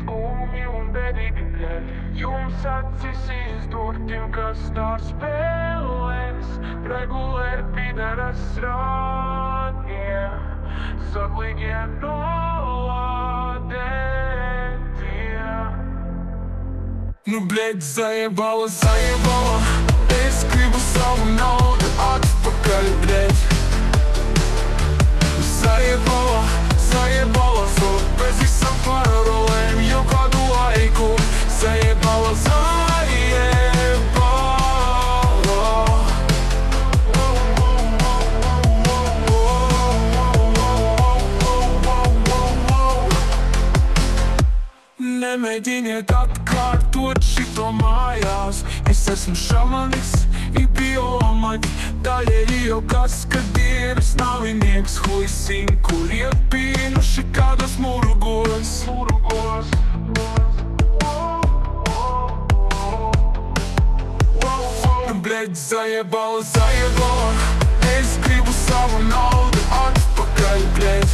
skumji un bēdīgi dēļ. Jums acis izdur tiem, kas tā spēlēs, regulēr pideras rānie, zaglīgie nolādētie. Nu, bļeģ, zaебala, es gribu savu naudu atpakaļ, bļeģ. Zaебala, bez visam parolēm jau kādu laiku. Zaebala. Nemēģiniet atkārtot šito mājās. Es esmu šamanis, biolomaģi, daļēji jau kas, kad dievis navinieks, huisin, kur iepīnuši kādas murgos. Bļeģ, zaebala, es gribu savu naudu atpakaļ, bļeģ.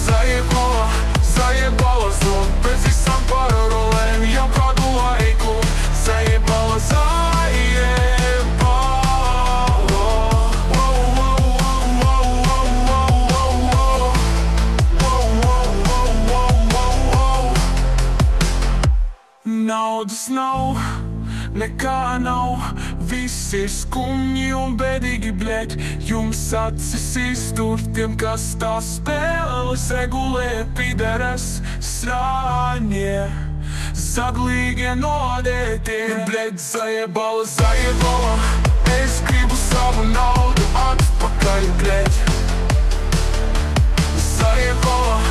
Zaebala, bez visam parolēm jau kādu laiku. Zaebala. Naudas nav, nekā nav, viss ir skumji un bēdīgi, bļeģ. Jums acis iztur tiem, kas tā spēles regulē, pideras srāņie, zaglīgie nodētie. Bļeģ, zaebala, es gribu savu naudu atpakaļ, bļeģ. Zaebala.